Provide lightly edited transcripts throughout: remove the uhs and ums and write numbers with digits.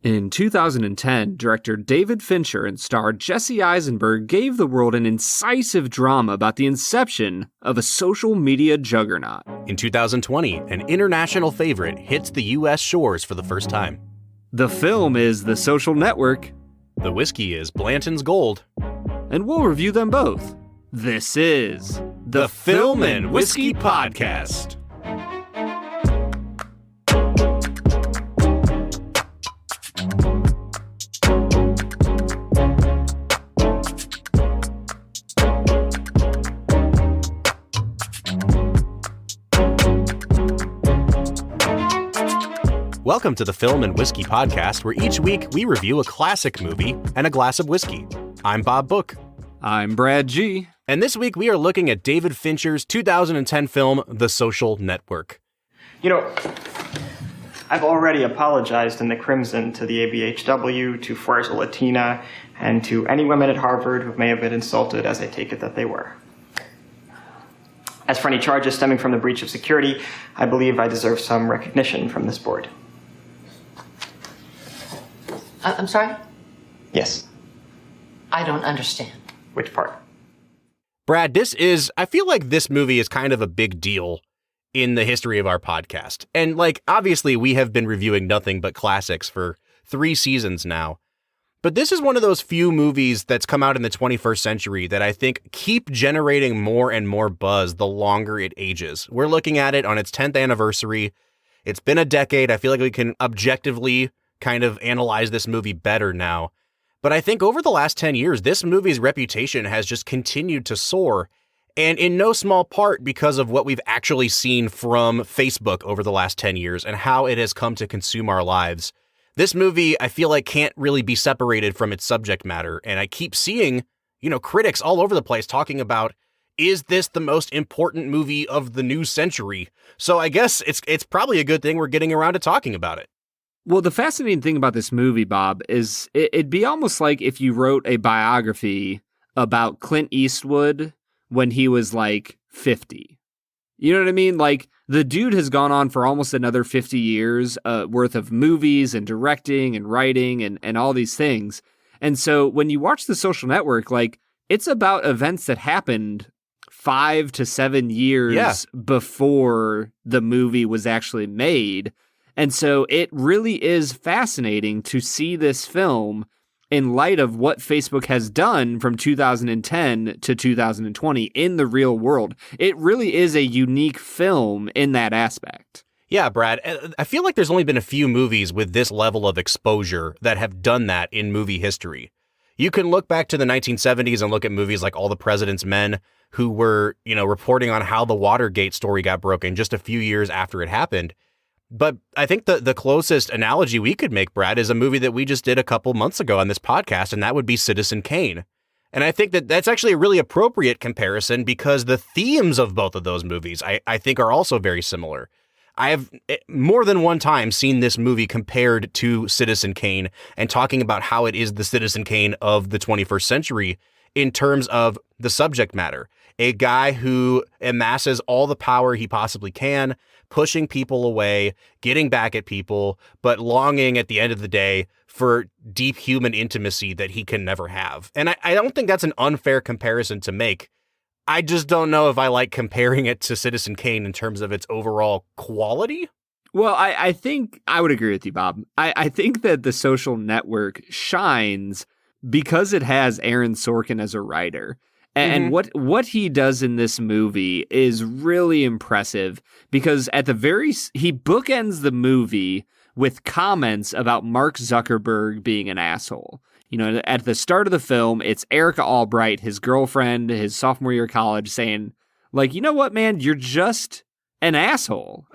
In 2010, director David Fincher and star Jesse Eisenberg gave the world an incisive drama about the inception of a social media juggernaut. In 2020, an international favorite hits the U.S. shores for the first time. The film is The Social Network. The whiskey is Blanton's Gold. And we'll review them both. This is the Film and Whiskey Podcast. Welcome to the Film and Whiskey Podcast, where each week we review a classic movie and a glass of whiskey. I'm Bob Book. I'm Brad G. And this week we are looking at David Fincher's 2010 film, The Social Network. You know, I've already apologized in the Crimson to the ABHW, to Fuerza Latina, and to any women at Harvard who may have been insulted, as I take it that they were. As for any charges stemming from the breach of security, I believe I deserve some recognition from this board. I'm sorry? Yes. I don't understand. Which part? Brad, I feel like this movie is kind of a big deal in the history of our podcast. And obviously we have been reviewing nothing but classics for 3 seasons now. But this is one of those few movies that's come out in the 21st century that I think keep generating more and more buzz the longer it ages. We're looking at it on its 10th anniversary. It's been a decade. I feel like we can objectively kind of analyze this movie better now. But I think over the last 10 years, this movie's reputation has just continued to soar. And in no small part because of what we've actually seen from Facebook over the last 10 years and how it has come to consume our lives. This movie, I feel like, can't really be separated from its subject matter. And I keep seeing, critics all over the place talking about, is this the most important movie of the new century? So I guess it's probably a good thing we're getting around to talking about it. Well, the fascinating thing about this movie, Bob, is it'd be almost like if you wrote a biography about Clint Eastwood when he was 50. You know what I mean? The dude has gone on for almost another 50 years worth of movies and directing and writing and all these things. And so when you watch The Social Network, it's about events that happened 5 to 7 years before the movie was actually made. And so it really is fascinating to see this film in light of what Facebook has done from 2010 to 2020 in the real world. It really is a unique film in that aspect. Yeah, Brad, I feel like there's only been a few movies with this level of exposure that have done that in movie history. You can look back to the 1970s and look at movies like All the President's Men, who were, reporting on how the Watergate story got broken just a few years after it happened. But I think the closest analogy we could make, Brad, is a movie that we just did a couple months ago on this podcast, and that would be Citizen Kane. And I think that's actually a really appropriate comparison because the themes of both of those movies, I think, are also very similar. I have more than one time seen this movie compared to Citizen Kane and talking about how it is the Citizen Kane of the 21st century in terms of the subject matter. A guy who amasses all the power he possibly can, pushing people away, getting back at people, but longing at the end of the day for deep human intimacy that he can never have. And I don't think that's an unfair comparison to make. I just don't know if I like comparing it to Citizen Kane in terms of its overall quality. Well, I think I would agree with you, Bob. I think that The Social Network shines because it has Aaron Sorkin as a writer. And what he does in this movie is really impressive because he bookends the movie with comments about Mark Zuckerberg being an asshole. At the start of the film, it's Erica Albright, his girlfriend, his sophomore year of college, saying, you know what, man, you're just an asshole.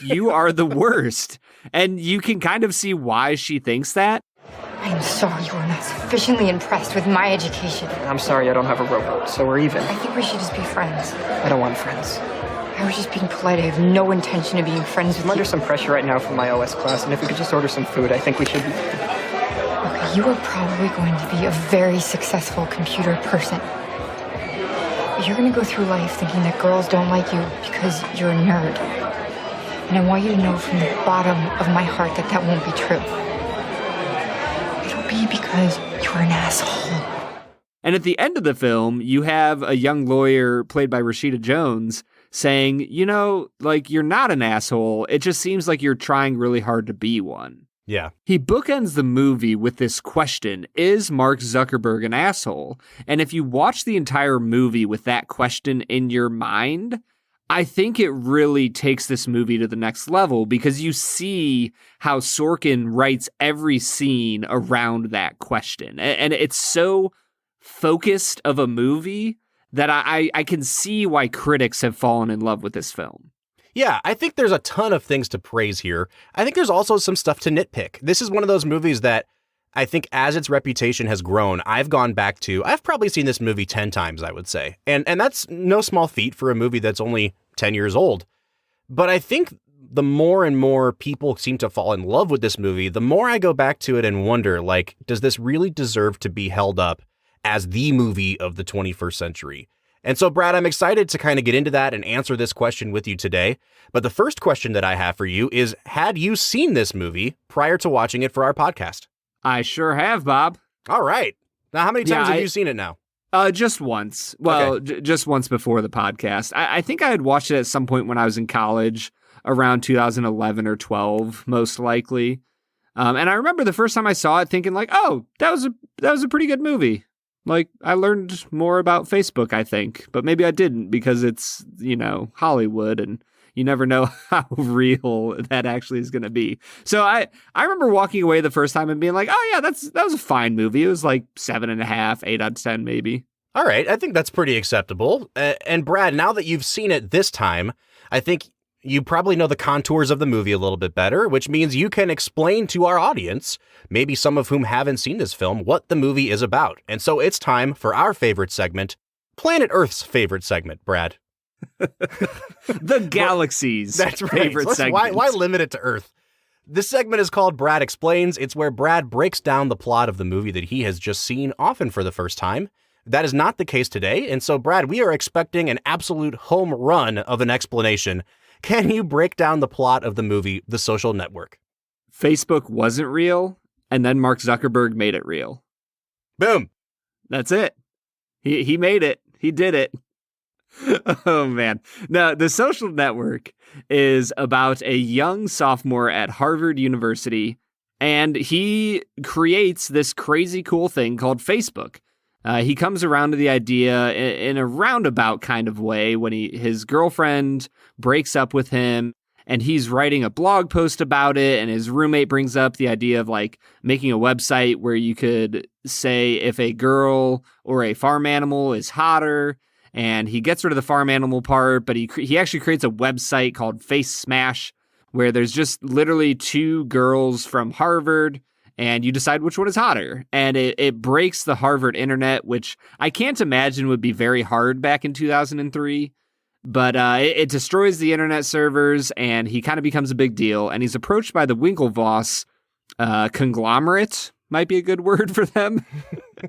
You are the worst. And you can kind of see why she thinks that. I am sorry you are not sufficiently impressed with my education. I'm sorry I don't have a rowboat, so we're even. I think we should just be friends. I don't want friends. I was just being polite. I have no intention of being friends with I'm you. under some pressure right now from my OS class, and if we could just order some food, I think we should be... Okay, you are probably going to be a very successful computer person. But you're going to go through life thinking that girls don't like you because you're a nerd. And I want you to know from the bottom of my heart that won't be true. be because you're an asshole. And at the end of the film, you have a young lawyer played by Rashida Jones saying, you're not an asshole. It just seems like you're trying really hard to be one. Yeah. He bookends the movie with this question, is Mark Zuckerberg an asshole? And if you watch the entire movie with that question in your mind, I think it really takes this movie to the next level because you see how Sorkin writes every scene around that question. And it's so focused of a movie that I can see why critics have fallen in love with this film. Yeah, I think there's a ton of things to praise here. I think there's also some stuff to nitpick. This is one of those movies that I think as its reputation has grown, I've gone back to, I've probably seen this movie 10 times, I would say. And that's no small feat for a movie that's only 10 years old. But I think the more and more people seem to fall in love with this movie, the more I go back to it and wonder, does this really deserve to be held up as the movie of the 21st century? And so, Brad, I'm excited to kind of get into that and answer this question with you today. But the first question that I have for you is, had you seen this movie prior to watching it for our podcast? I sure have, Bob. All right. Now, how many times have you seen it now? Just once. Well, Okay. Just once before the podcast. I think I had watched it at some point when I was in college, around 2011 or 12, most likely. And I remember the first time I saw it thinking oh, that was a pretty good movie. I learned more about Facebook, I think, but maybe I didn't because it's, Hollywood and you never know how real that actually is going to be. So I remember walking away the first time and being oh yeah, that was a fine movie. It was 7.5, 8 out of 10, maybe. All right. I think that's pretty acceptable. And Brad, now that you've seen it this time, I think you probably know the contours of the movie a little bit better, which means you can explain to our audience, maybe some of whom haven't seen this film, what the movie is about. And so it's time for our favorite segment, Planet Earth's favorite segment, Brad. The galaxy's That's right. favorite segment. Why limit it to Earth? This segment is called Brad Explains. It's where Brad breaks down the plot of the movie that he has just seen, often for the first time. That is not the case today. And so, Brad, we are expecting an absolute home run of an explanation. Can you break down the plot of the movie, The Social Network? Facebook wasn't real, and then Mark Zuckerberg made it real. Boom. That's it. He made it. He did it. Oh, man. Now, The Social Network is about a young sophomore at Harvard University, and he creates this crazy cool thing called Facebook. He comes around to the idea in a roundabout kind of way when his girlfriend breaks up with him and he's writing a blog post about it. And his roommate brings up the idea of making a website where you could say if a girl or a farm animal is hotter, and he gets rid of the farm animal part, but he actually creates a website called Face Smash where there's just literally two girls from Harvard and you decide which one is hotter. And it breaks the Harvard internet, which I can't imagine would be very hard back in 2003. But it destroys the internet servers, and he kind of becomes a big deal. And he's approached by the Winklevoss conglomerate, might be a good word for them.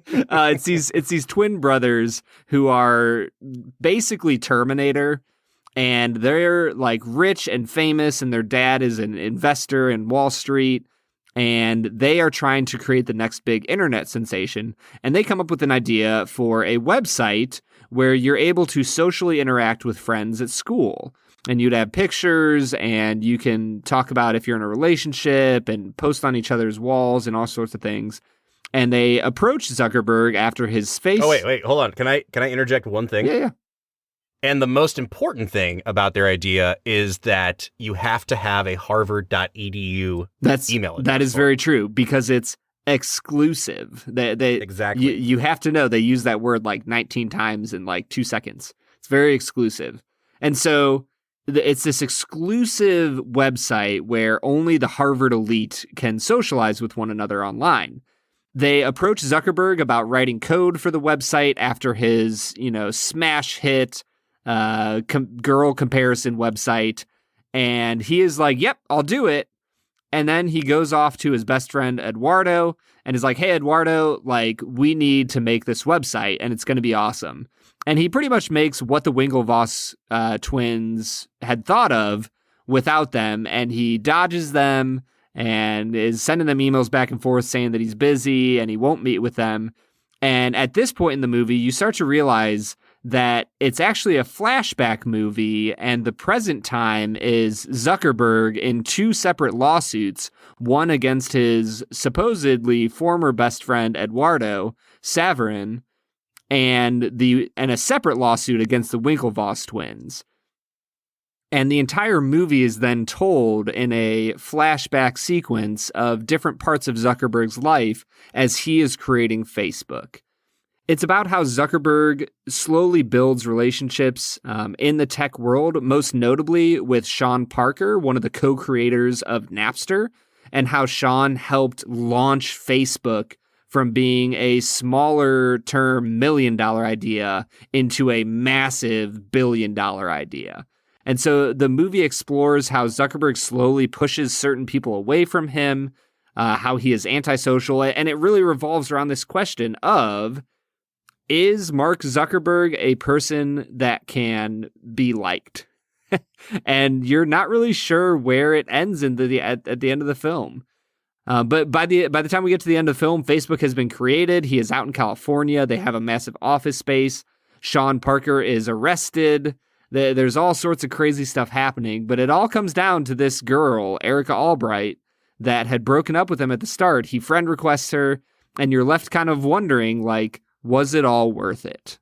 It's these twin brothers who are basically Terminator. And they're rich and famous, and their dad is an investor in Wall Street. And they are trying to create the next big internet sensation. And they come up with an idea for a website where you're able to socially interact with friends at school. And you'd have pictures, and you can talk about if you're in a relationship and post on each other's walls and all sorts of things. And they approach Zuckerberg after his face. Oh, wait, hold on. Can I interject one thing? Yeah. And the most important thing about their idea is that you have to have a harvard.edu email address. That is very true because it's exclusive. Exactly. You have to know they use that word 19 times in 2 seconds. It's very exclusive. And so it's this exclusive website where only the Harvard elite can socialize with one another online. They approach Zuckerberg about writing code for the website after his, smash hit girl comparison website. And he is yep, I'll do it. And then he goes off to his best friend, Eduardo, and is hey, Eduardo, we need to make this website and it's going to be awesome. And he pretty much makes what the Winklevoss twins had thought of without them. And he dodges them and is sending them emails back and forth saying that he's busy and he won't meet with them. And at this point in the movie, you start to realize that it's actually a flashback movie, and the present time is Zuckerberg in two separate lawsuits, one against his supposedly former best friend Eduardo Saverin, and a separate lawsuit against the Winklevoss twins. And the entire movie is then told in a flashback sequence of different parts of Zuckerberg's life as he is creating Facebook. It's about how Zuckerberg slowly builds relationships in the tech world, most notably with Sean Parker, one of the co-creators of Napster, and how Sean helped launch Facebook from being a smaller term $1 million idea into a massive $1 billion idea. And so the movie explores how Zuckerberg slowly pushes certain people away from him, how he is antisocial, and it really revolves around this question of, is Mark Zuckerberg a person that can be liked? And you're not really sure where it ends at the end of the film. But by the time we get to the end of the film, Facebook has been created. He is out in California. They have a massive office space. Sean Parker is arrested. There's all sorts of crazy stuff happening, but it all comes down to this girl, Erica Albright, that had broken up with him at the start. He friend requests her, and you're left kind of wondering, like, was it all worth it?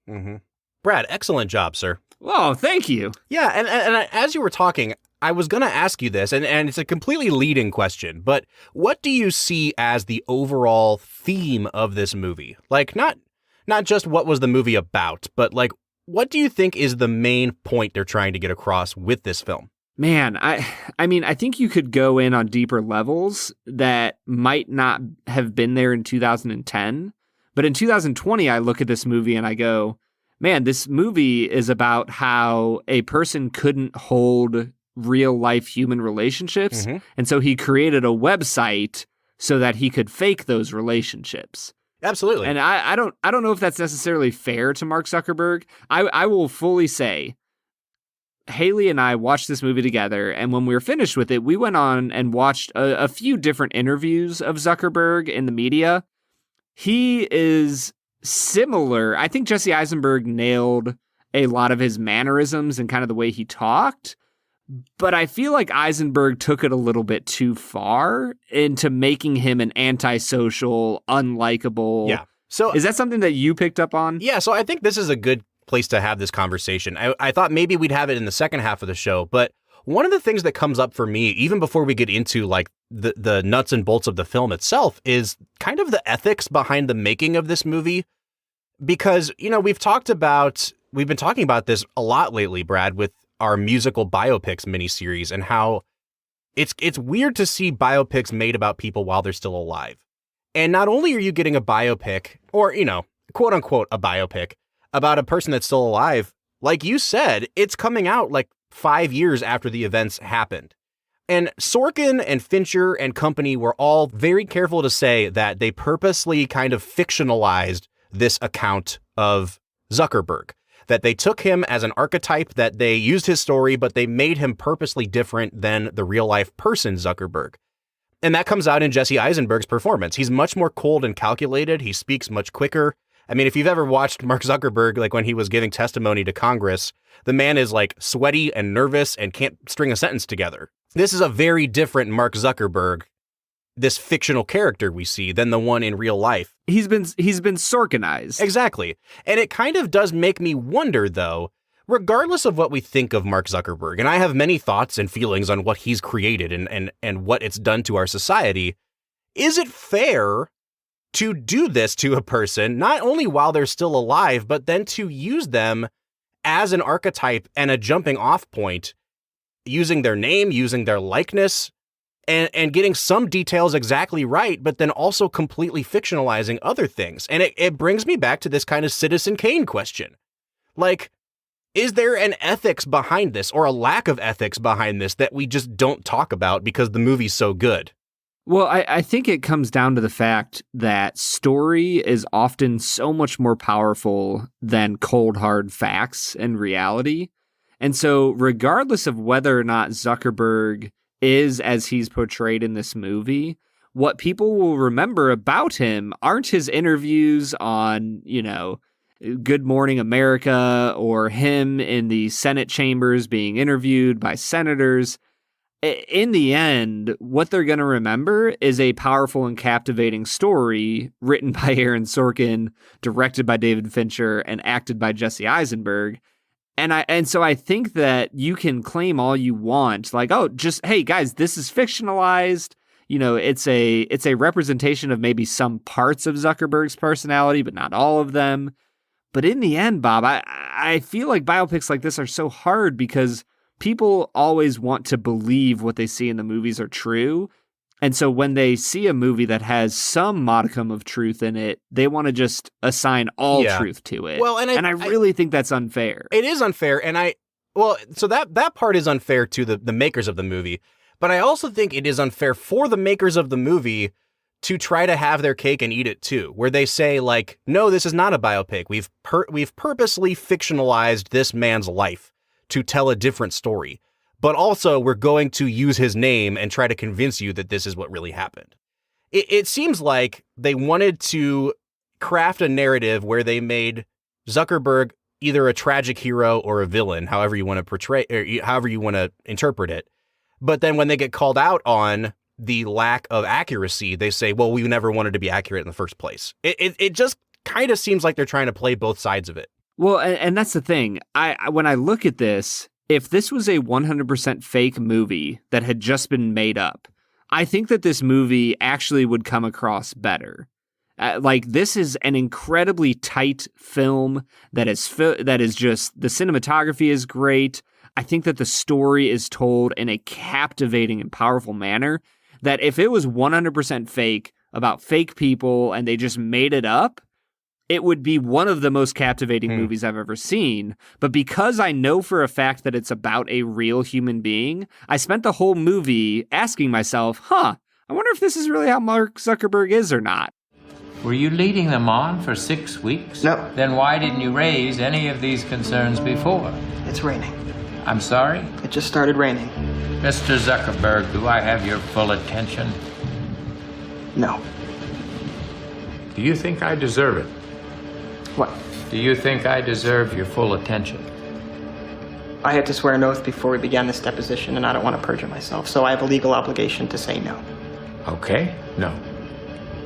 Mm-hmm. Brad, excellent job, sir. Oh, thank you. Yeah, and as you were talking, I was going to ask you this, and it's a completely leading question, but what do you see as the overall theme of this movie? Like, not just what was the movie about, but like, what do you think is the main point they're trying to get across with this film? Man, I mean, I think you could go in on deeper levels that might not have been there in 2010. But in 2020, I look at this movie and I go, man, this movie is about how a person couldn't hold real life human relationships. Mm-hmm. And so he created a website so that he could fake those relationships. Absolutely. And I don't know if that's necessarily fair to Mark Zuckerberg. I will fully say, Haley and I watched this movie together, and when we were finished with it, we went on and watched a few different interviews of Zuckerberg in the media. He is similar. I think Jesse Eisenberg nailed a lot of his mannerisms and kind of the way he talked. But I feel like Eisenberg took it a little bit too far into making him an antisocial, unlikable. Yeah. So is that something that you picked up on? Yeah. So I think this is a good place to have this conversation. I thought maybe we'd have it in the second half of the show, but one of the things that comes up for me, even before we get into like the nuts and bolts of the film itself, is kind of the ethics behind the making of this movie. Because, you know, we've been talking about this a lot lately, Brad, with our musical biopics miniseries, and how it's weird to see biopics made about people while they're still alive. And not only are you getting a biopic, or, you know, quote unquote, a biopic about a person that's still alive, like you said, it's coming out like 5 years after the events happened. And Sorkin and Fincher and company were all very careful to say that they purposely kind of fictionalized this account of Zuckerberg. That they took him as an archetype, that they used his story, but they made him purposely different than the real life person Zuckerberg. And that comes out in Jesse Eisenberg's performance. He's much more cold and calculated. He speaks much quicker. I mean, if you've ever watched Mark Zuckerberg, like when he was giving testimony to Congress, the man is like sweaty and nervous and can't string a sentence together. This is a very different Mark Zuckerberg, this fictional character we see, than the one in real life. He's been Sorkinized. Exactly. And it kind of does make me wonder, though, regardless of what we think of Mark Zuckerberg, and I have many thoughts and feelings on what he's created and what it's done to our society, is it fair to do this to a person, not only while they're still alive, but then to use them as an archetype and a jumping off point, using their name, using their likeness, and getting some details exactly right, but then also completely fictionalizing other things. And it brings me back to this kind of Citizen Kane question. Like, is there an ethics behind this, or a lack of ethics behind this, that we just don't talk about because the movie's so good? Well, I think it comes down to the fact that story is often so much more powerful than cold, hard facts and reality. And so regardless of whether or not Zuckerberg is as he's portrayed in this movie, what people will remember about him aren't his interviews on, Good Morning America or him in the Senate chambers being interviewed by senators. In the end, what they're going to remember is a powerful and captivating story written by Aaron Sorkin, directed by David Fincher, and acted by Jesse Eisenberg. And so I think that you can claim all you want, like, oh, just, hey guys, this is fictionalized. It's a representation of maybe some parts of Zuckerberg's personality, but not all of them. But in the end, Bob, I feel like biopics like this are so hard because people always want to believe what they see in the movies are true. And so when they see a movie that has some modicum of truth in it, they want to just assign all truth to it. Well, and I really think that's unfair. It is unfair. So that part is unfair to the makers of the movie. But I also think it is unfair for the makers of the movie to try to have their cake and eat it too, where they say, like, no, this is not a biopic. We've purposely fictionalized this man's life to tell a different story. But also we're going to use his name and try to convince you that this is what really happened. It seems like they wanted to craft a narrative where they made Zuckerberg either a tragic hero or a villain, however you want to portray, or however you want to interpret it. But then when they get called out on the lack of accuracy, they say, well, we never wanted to be accurate in the first place. It just kind of seems like they're trying to play both sides of it. Well, and that's the thing. When I look at this, if this was a 100% fake movie that had just been made up, I think that this movie actually would come across better. This is an incredibly tight film that is just, the cinematography is great. I think that the story is told in a captivating and powerful manner that if it was 100% fake about fake people and they just made it up, it would be one of the most captivating movies I've ever seen. But because I know for a fact that it's about a real human being, I spent the whole movie asking myself, I wonder if this is really how Mark Zuckerberg is or not. Were you leading them on for 6 weeks? No. Then why didn't you raise any of these concerns before? It's raining. I'm sorry? It just started raining. Mr. Zuckerberg, do I have your full attention? No. Do you think I deserve it? What? Do you think I deserve your full attention? I had to swear an oath before we began this deposition, and I don't want to perjure myself, so I have a legal obligation to say no. Okay, no.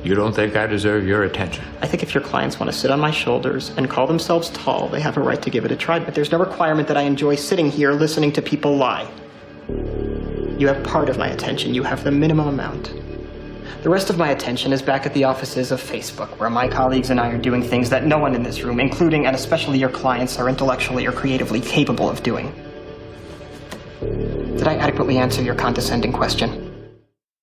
You don't think I deserve your attention? I think if your clients want to sit on my shoulders and call themselves tall, they have a right to give it a try, but there's no requirement that I enjoy sitting here listening to people lie. You have part of my attention. You have the minimum amount. The rest of my attention is back at the offices of Facebook, where my colleagues and I are doing things that no one in this room, including and especially your clients, are intellectually or creatively capable of doing. Did I adequately answer your condescending question?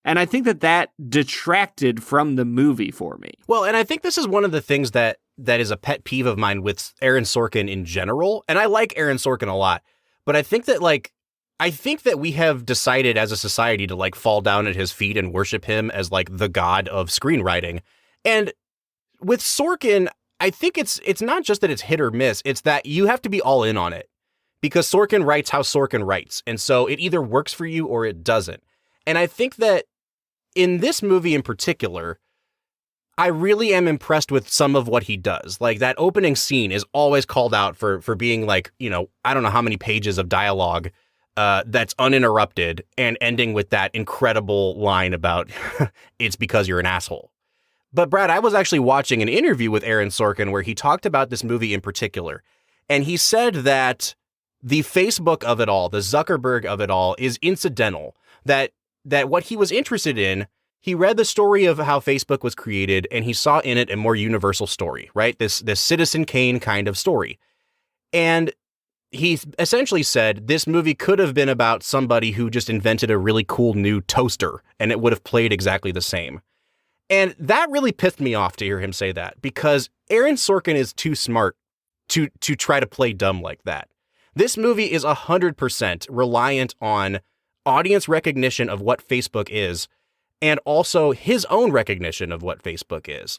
And I think that detracted from the movie for me. Well, and I think this is one of the things that is a pet peeve of mine with Aaron Sorkin in general. And I like Aaron Sorkin a lot, but I think that we have decided as a society to fall down at his feet and worship him as the god of screenwriting. And with Sorkin, I think it's not just that it's hit or miss. It's that you have to be all in on it because Sorkin writes how Sorkin writes. And so it either works for you or it doesn't. And I think that in this movie in particular, I really am impressed with some of what he does. That opening scene is always called out for being I don't know how many pages of dialogue that's uninterrupted and ending with that incredible line about it's because you're an asshole. But Brad, I was actually watching an interview with Aaron Sorkin where he talked about this movie in particular. And he said that the Facebook of it all, the Zuckerberg of it all is incidental, that what he was interested in, he read the story of how Facebook was created and he saw in it a more universal story, right? This Citizen Kane kind of story. And he essentially said this movie could have been about somebody who just invented a really cool new toaster and it would have played exactly the same. And that really pissed me off to hear him say that because Aaron Sorkin is too smart to try to play dumb like that. This movie is 100% reliant on audience recognition of what Facebook is and also his own recognition of what Facebook is.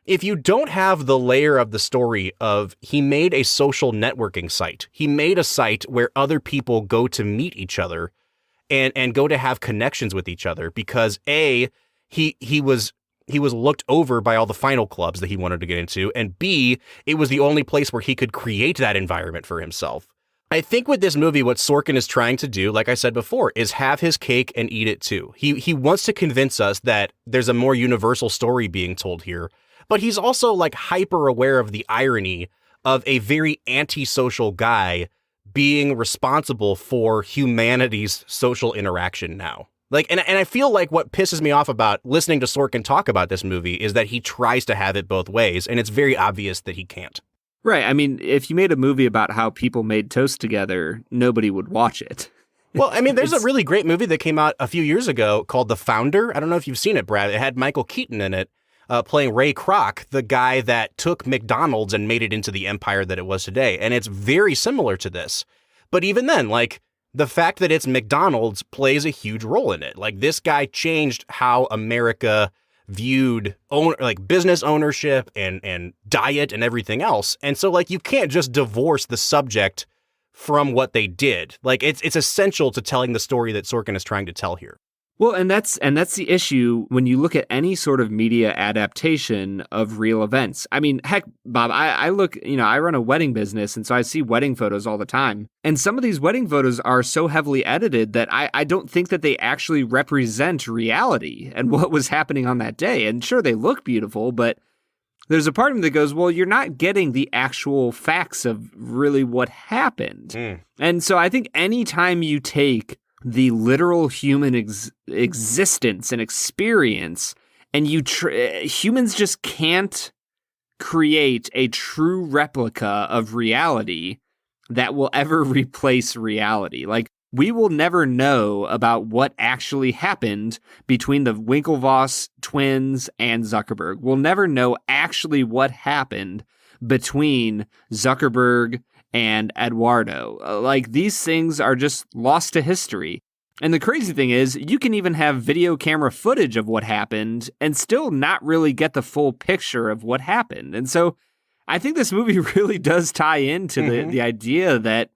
If you don't have the layer of the story of he made a social networking site, he made a site where other people go to meet each other and go to have connections with each other because A, he was looked over by all the final clubs that he wanted to get into, and B, it was the only place where he could create that environment for himself. I think with this movie, what Sorkin is trying to do, like I said before, is have his cake and eat it too. He wants to convince us that there's a more universal story being told here, but he's also like hyper aware of the irony of a very antisocial guy being responsible for humanity's social interaction now. Like, and I feel like what pisses me off about listening to Sorkin talk about this movie is that he tries to have it both ways, and it's very obvious that he can't. Right. I mean, if you made a movie about how people made toast together, nobody would watch it. Well, I mean, there's a really great movie that came out a few years ago called The Founder. I don't know if you've seen it, Brad. It had Michael Keaton in it, playing Ray Kroc, the guy that took McDonald's and made it into the empire that it was today. And it's very similar to this. But even then, like, the fact that it's McDonald's plays a huge role in it. Like, this guy changed how America viewed business ownership and diet and everything else. And so, like, you can't just divorce the subject from what they did. Like, it's essential to telling the story that Sorkin is trying to tell here. Well, and that's the issue when you look at any sort of media adaptation of real events. I mean, heck, Bob, I look, I run a wedding business, and so I see wedding photos all the time. And some of these wedding photos are so heavily edited that I don't think that they actually represent reality and what was happening on that day. And sure, they look beautiful, but there's a part of me that goes, well, you're not getting the actual facts of really what happened. And so I think anytime you take the literal human existence and experience, and humans just can't create a true replica of reality that will ever replace reality. Like, we will never know about what actually happened between the Winklevoss twins and Zuckerberg. We'll never know actually what happened between Zuckerberg and Eduardo. Like, these things are just lost to history. And the crazy thing is, you can even have video camera footage of what happened and still not really get the full picture of what happened. And so I think this movie really does tie into the idea that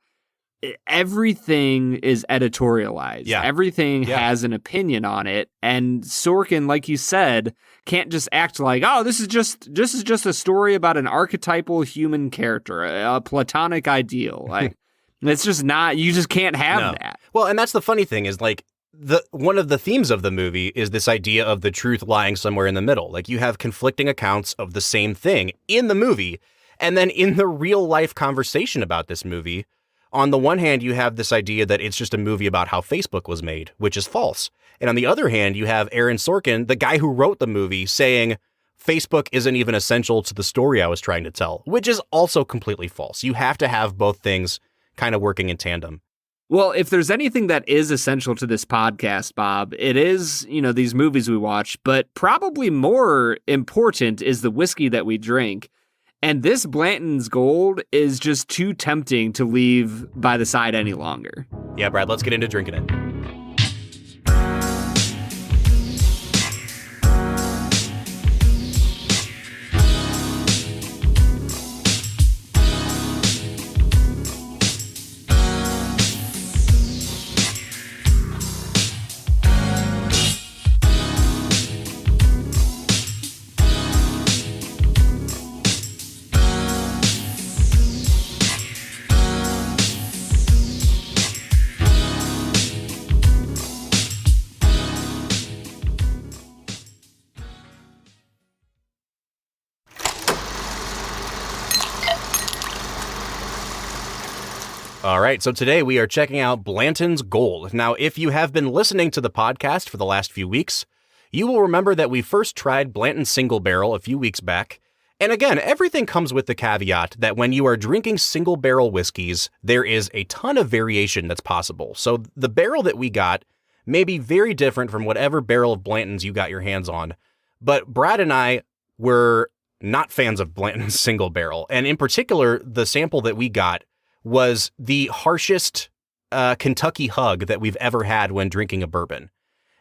everything is editorialized. Yeah. Everything has an opinion on it. And Sorkin, like you said, can't just act like, oh, this is just a story about an archetypal human character, a platonic ideal. Like, it's just not, you just can't have that. Well, and that's the funny thing is, like, one of the themes of the movie is this idea of the truth lying somewhere in the middle. Like, you have conflicting accounts of the same thing in the movie. And then in the real life conversation about this movie, on the one hand, you have this idea that it's just a movie about how Facebook was made, which is false. And on the other hand, you have Aaron Sorkin, the guy who wrote the movie, saying Facebook isn't even essential to the story I was trying to tell, which is also completely false. You have to have both things kind of working in tandem. Well, if there's anything that is essential to this podcast, Bob, it is, these movies we watch, but probably more important is the whiskey that we drink. And this Blanton's Gold is just too tempting to leave by the side any longer. Yeah, Brad, let's get into drinking it. All right, so today we are checking out Blanton's Gold. Now, if you have been listening to the podcast for the last few weeks, you will remember that we first tried Blanton's Single Barrel a few weeks back. And again, everything comes with the caveat that when you are drinking single barrel whiskeys, there is a ton of variation that's possible. So the barrel that we got may be very different from whatever barrel of Blanton's you got your hands on. But Brad and I were not fans of Blanton's Single Barrel. And in particular, the sample that we got was the harshest Kentucky hug that we've ever had when drinking a bourbon.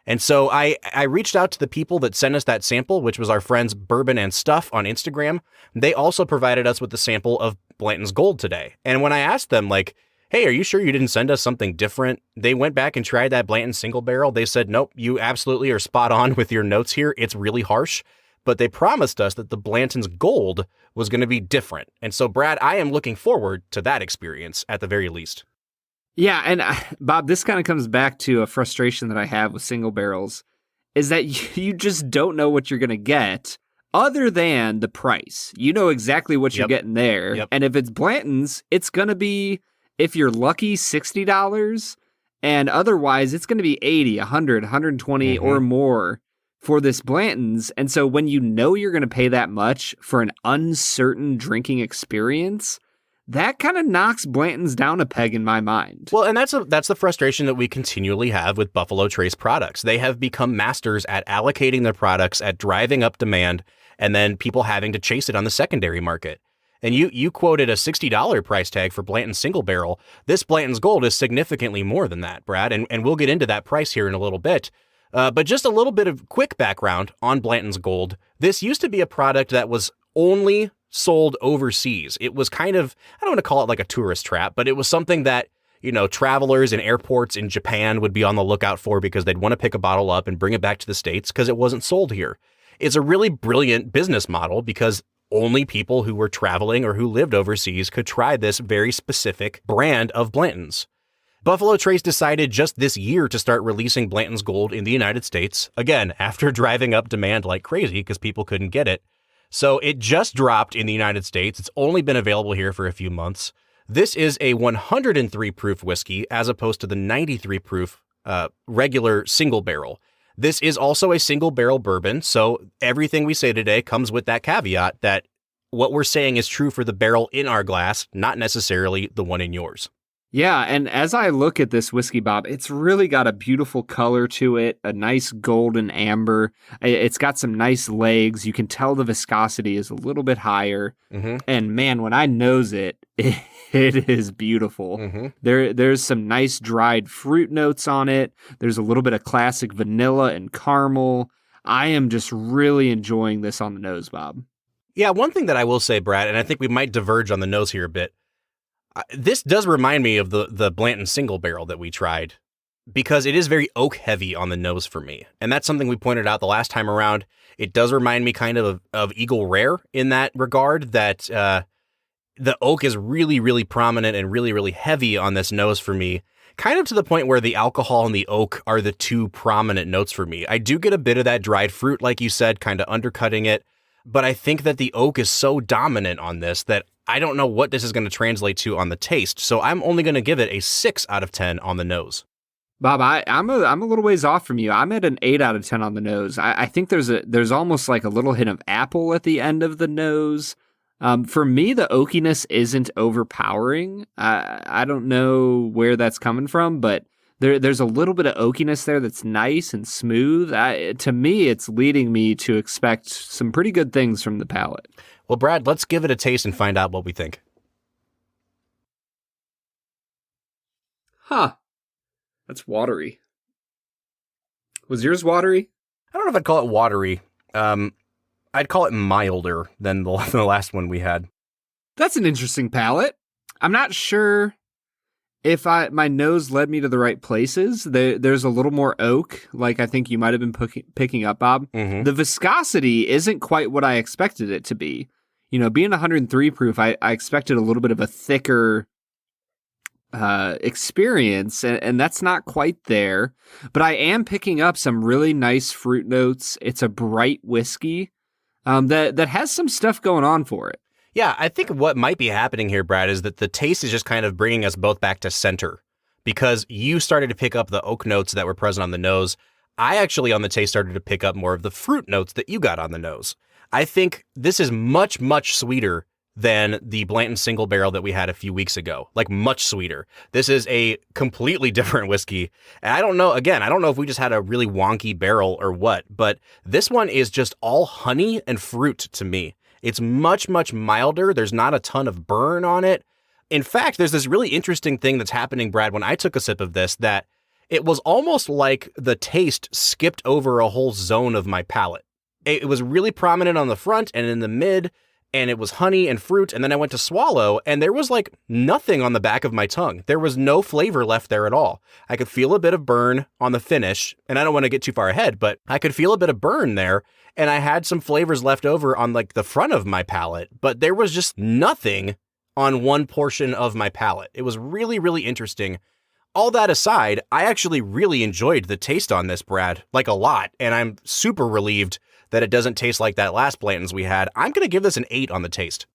And so I reached out to the people that sent us that sample, which was our friends Bourbon and Stuff on Instagram. They also provided us with the sample of Blanton's Gold today. And when I asked them, like, hey, are you sure you didn't send us something different? They went back and tried that Blanton single barrel. They said, nope, you absolutely are spot on with your notes here. It's really harsh. But they promised us that the Blanton's Gold was going to be different. And so, Brad, I am looking forward to that experience at the very least. Yeah, and Bob, this kind of comes back to a frustration that I have with single barrels, is that you just don't know what you're going to get other than the price. You know exactly what you're getting there. Yep. And if it's Blanton's, it's going to be, if you're lucky, $60. And otherwise, it's going to be $80, $100, $120 or more for this Blanton's. And so when you know you're going to pay that much for an uncertain drinking experience, that kind of knocks Blanton's down a peg in my mind. Well, and that's the frustration that we continually have with Buffalo Trace products. They have become masters at allocating their products, at driving up demand, and then people having to chase it on the secondary market. And you quoted a $60 price tag for Blanton's single barrel. This Blanton's Gold is significantly more than that, Brad, and we'll get into that price here in a little bit. But just a little bit of quick background on Blanton's Gold. This used to be a product that was only sold overseas. It was kind of, I don't want to call it like a tourist trap, but it was something that, travelers in airports in Japan would be on the lookout for because they'd want to pick a bottle up and bring it back to the States because it wasn't sold here. It's a really brilliant business model because only people who were traveling or who lived overseas could try this very specific brand of Blanton's. Buffalo Trace decided just this year to start releasing Blanton's Gold in the United States, again, after driving up demand like crazy because people couldn't get it. So it just dropped in the United States. It's only been available here for a few months. This is a 103 proof whiskey as opposed to the 93 proof regular single barrel. This is also a single barrel bourbon, so everything we say today comes with that caveat that what we're saying is true for the barrel in our glass, not necessarily the one in yours. Yeah, and as I look at this whiskey, Bob, it's really got a beautiful color to it, a nice golden amber. It's got some nice legs. You can tell the viscosity is a little bit higher. And man, when I nose it, it is beautiful. There's some nice dried fruit notes on it. There's a little bit of classic vanilla and caramel. I am just really enjoying this on the nose, Bob. Yeah, one thing that I will say, Brad, and I think we might diverge on the nose here a bit, this does remind me of the Blanton single barrel that we tried because it is very oak heavy on the nose for me. And that's something we pointed out the last time around. It does remind me kind of Eagle Rare in that regard, that the oak is really, really prominent and really, really heavy on this nose for me, kind of to the point where the alcohol and the oak are the two prominent notes for me. I do get a bit of that dried fruit, like you said, kind of undercutting it. But I think that the oak is so dominant on this that I don't know what this is going to translate to on the taste. So I'm only going to give it a 6 out of 10 on the nose. Bob, I'm a little ways off from you. I'm at an 8 out of 10 on the nose. I think there's almost like a little hint of apple at the end of the nose. For me, the oakiness isn't overpowering. I don't know where that's coming from, but there's a little bit of oakiness there that's nice and smooth. To me, it's leading me to expect some pretty good things from the palate. Well, Brad, let's give it a taste and find out what we think. Huh. That's watery. Was yours watery? I don't know if I'd call it watery. I'd call it milder than the last one we had. That's an interesting palate. I'm not sure if my nose led me to the right places. There's a little more oak, like I think you might have been picking up, Bob. The viscosity isn't quite what I expected it to be. Being 103 proof, I expected a little bit of a thicker experience, and that's not quite there. But I am picking up some really nice fruit notes. It's a bright whiskey that has some stuff going on for it. Yeah, I think what might be happening here, Brad, is that the taste is just kind of bringing us both back to center because you started to pick up the oak notes that were present on the nose. I actually, on the taste, started to pick up more of the fruit notes that you got on the nose. I think this is much, much sweeter than the Blanton single barrel that we had a few weeks ago, like much sweeter. This is a completely different whiskey. And I don't know if we just had a really wonky barrel or what, but this one is just all honey and fruit to me. It's much, much milder. There's not a ton of burn on it. In fact, there's this really interesting thing that's happening, Brad, when I took a sip of this, that it was almost like the taste skipped over a whole zone of my palate. It was really prominent on the front and in the mid, and it was honey and fruit. And then I went to swallow and there was like nothing on the back of my tongue. There was no flavor left there at all. I could feel a bit of burn on the finish, and I don't want to get too far ahead, but I could feel a bit of burn there. And I had some flavors left over on like the front of my palate, but there was just nothing on one portion of my palate. It was really, really interesting. All that aside, I actually really enjoyed the taste on this, Brad, like a lot. And I'm super relieved that it doesn't taste like that last Blanton's we had. I'm going to give this an 8 on the taste.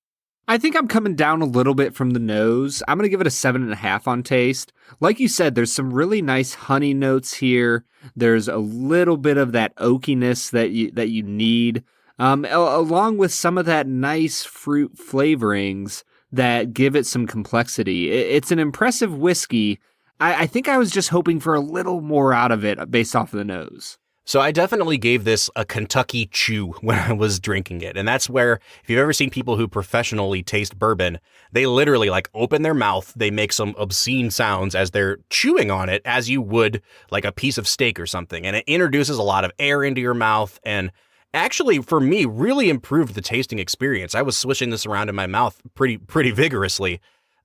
I think I'm coming down a little bit from the nose. I'm going to give it a 7.5 on taste. Like you said, there's some really nice honey notes here. There's a little bit of that oakiness that you need, along with some of that nice fruit flavorings that give it some complexity. It's an impressive whiskey. I think I was just hoping for a little more out of it based off of the nose. So I definitely gave this a Kentucky chew when I was drinking it. And that's where, if you've ever seen people who professionally taste bourbon, they literally like open their mouth, they make some obscene sounds as they're chewing on it, as you would like a piece of steak or something. And it introduces a lot of air into your mouth, and actually, for me, really improved the tasting experience. I was swishing this around in my mouth pretty vigorously.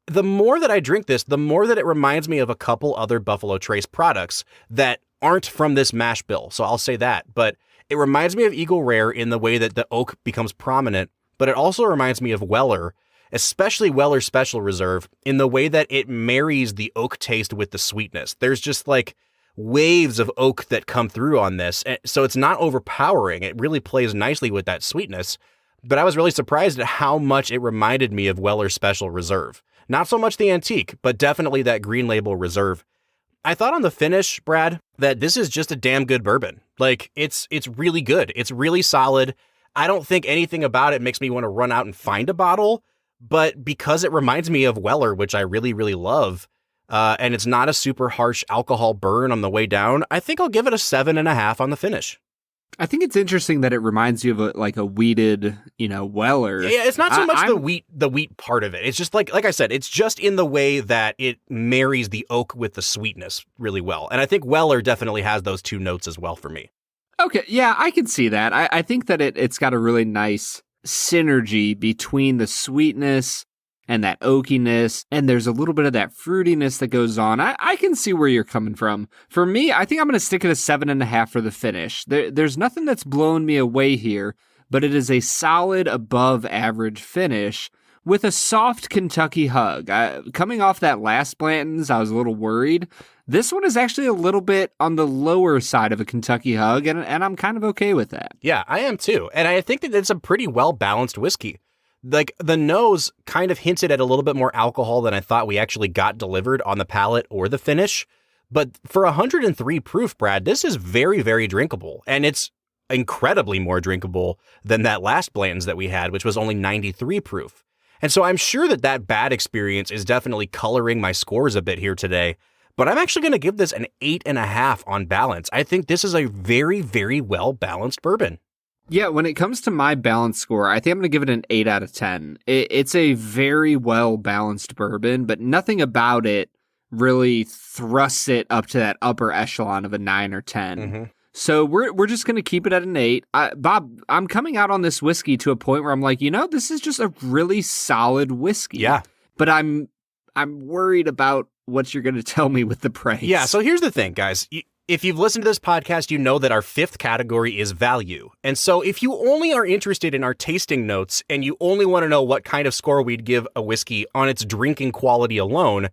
The more that I drink this, the more that it reminds me of a couple other Buffalo Trace products that aren't from this mash bill. So I'll say that. But it reminds me of Eagle Rare in the way that the oak becomes prominent, but it also reminds me of Weller, especially Weller Special Reserve, in the way that it marries the oak taste with the sweetness. There's just like waves of oak that come through on this. So it's not overpowering. It really plays nicely with that sweetness. But I was really surprised at how much it reminded me of Weller Special Reserve. Not so much the antique, but definitely that green label reserve. I thought on the finish, Brad, that this is just a damn good bourbon. Like, it's really good. It's really solid. I don't think anything about it makes me want to run out and find a bottle, but because it reminds me of Weller, which I really, really love, and it's not a super harsh alcohol burn on the way down, I think I'll give it a 7.5 on the finish. I think it's interesting that it reminds you of a wheated, Weller. Yeah, it's not so much the wheat part of it. It's just like I said, it's just in the way that it marries the oak with the sweetness really well. And I think Weller definitely has those two notes as well for me. Okay, yeah, I can see that. I think that it's got a really nice synergy between the sweetness and that oakiness, and there's a little bit of that fruitiness that goes on. I can see where you're coming from. For me, I think I'm going to stick at a 7.5 for the finish. There's nothing that's blown me away here, but it is a solid above average finish with a soft Kentucky hug. Coming off that last Blanton's, I was a little worried. This one is actually a little bit on the lower side of a Kentucky hug, and I'm kind of okay with that. Yeah, I am too. And I think that it's a pretty well-balanced whiskey. Like, the nose kind of hinted at a little bit more alcohol than I thought we actually got delivered on the palate or the finish. But for 103 proof, Brad, this is very, very drinkable. And it's incredibly more drinkable than that last Blanton's that we had, which was only 93 proof. And so I'm sure that bad experience is definitely coloring my scores a bit here today. But I'm actually going to give this an 8.5 on balance. I think this is a very, very well-balanced bourbon. Yeah, when it comes to my balance score, I think I'm going to give it an 8 out of 10. It's a very well-balanced bourbon, but nothing about it really thrusts it up to that upper echelon of a 9 or 10. Mm-hmm. So we're just going to keep it at an 8. Bob, I'm coming out on this whiskey to a point where I'm like, this is just a really solid whiskey. Yeah. But I'm worried about what you're going to tell me with the price. Yeah, so here's the thing, guys. If you've listened to this podcast, you know that our fifth category is value. And so if you only are interested in our tasting notes and you only want to know what kind of score we'd give a whiskey on its drinking quality alone,